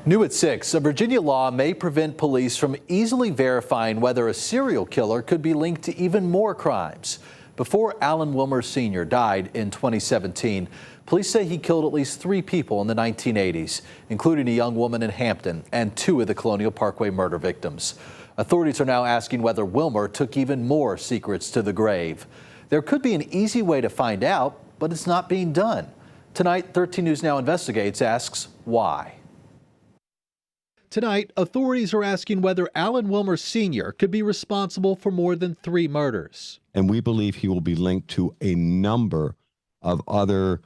New at 6, a Virginia law may prevent police from easily verifying whether a serial killer could be linked to even more crimes. Before Alan Wilmer Sr. died in 2017, police say he killed at least 3 people in the 1980s, including a young woman in Hampton and 2 of the Colonial Parkway murder victims. Authorities are now asking whether Wilmer took even more secrets to the grave. There could be an easy way to find out, but it's not being done. Tonight, 13 News Now Investigates asks why. Tonight, authorities are asking whether Alan Wilmer Sr. could be responsible for more than 3 murders. And we believe he will be linked to a number of other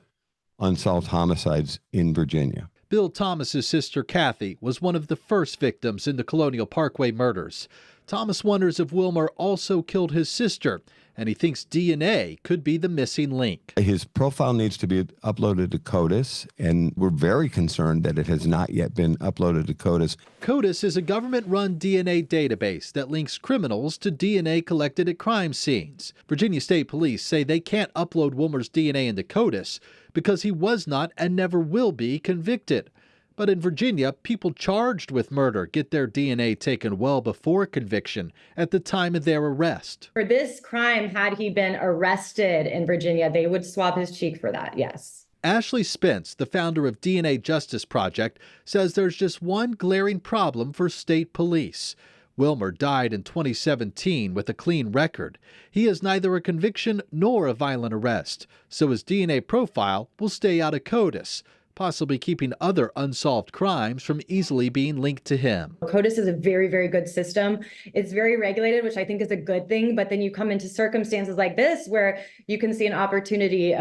unsolved homicides in Virginia. Bill Thomas's sister Kathy was one of the first victims in the Colonial Parkway murders. Thomas wonders if Wilmer also killed his sister, and he thinks DNA could be the missing link. His profile needs to be uploaded to CODIS, and we're very concerned that it has not yet been uploaded to CODIS. CODIS is a government-run DNA database that links criminals to DNA collected at crime scenes. Virginia State Police say they can't upload Wilmer's DNA into CODIS because he was not and never will be convicted. But in Virginia, people charged with murder get their DNA taken well before conviction at the time of their arrest. For this crime, had he been arrested in Virginia, they would swab his cheek for that, yes. Ashley Spence, the founder of DNA Justice Project, says there's just one glaring problem for state police. Wilmer died in 2017 with a clean record. He has neither a conviction nor a violent arrest, so his DNA profile will stay out of CODIS, possibly keeping other unsolved crimes from easily being linked to him. CODIS is a very, very good system. It's very regulated, which I think is a good thing, but then you come into circumstances like this where you can see an opportunity,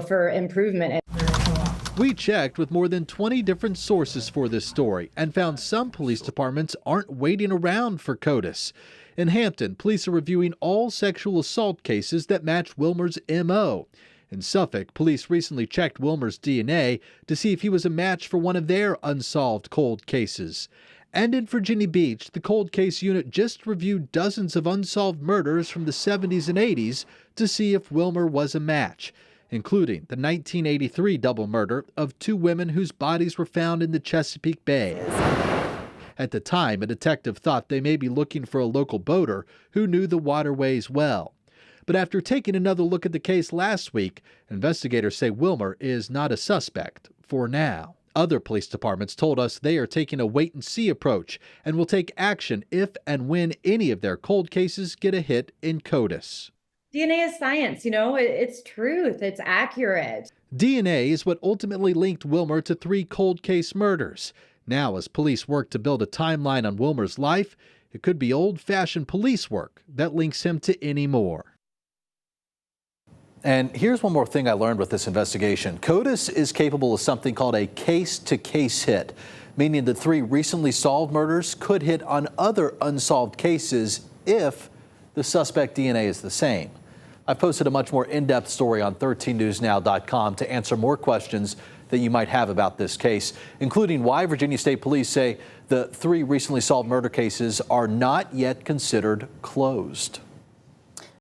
for improvement. We checked with more than 20 different sources for this story and found some police departments aren't waiting around for CODIS. In Hampton, police are reviewing all sexual assault cases that match Wilmer's MO. In Suffolk, police recently checked Wilmer's DNA to see if he was a match for one of their unsolved cold cases. And in Virginia Beach, the cold case unit just reviewed dozens of unsolved murders from the 70s and 80s to see if Wilmer was a match, including the 1983 double murder of 2 women whose bodies were found in the Chesapeake Bay. At the time, a detective thought they may be looking for a local boater who knew the waterways well. But after taking another look at the case last week, investigators say Wilmer is not a suspect for now. Other police departments told us they are taking a wait-and-see approach and will take action if and when any of their cold cases get a hit in CODIS. DNA is science, it's truth, it's accurate. DNA is what ultimately linked Wilmer to 3 cold case murders. Now, as police work to build a timeline on Wilmer's life, it could be old-fashioned police work that links him to any more. And here's one more thing I learned with this investigation. CODIS is capable of something called a case-to-case hit, meaning that 3 recently solved murders could hit on other unsolved cases if the suspect DNA is the same. I've posted a much more in-depth story on 13newsnow.com to answer more questions that you might have about this case, including why Virginia State Police say the 3 recently solved murder cases are not yet considered closed.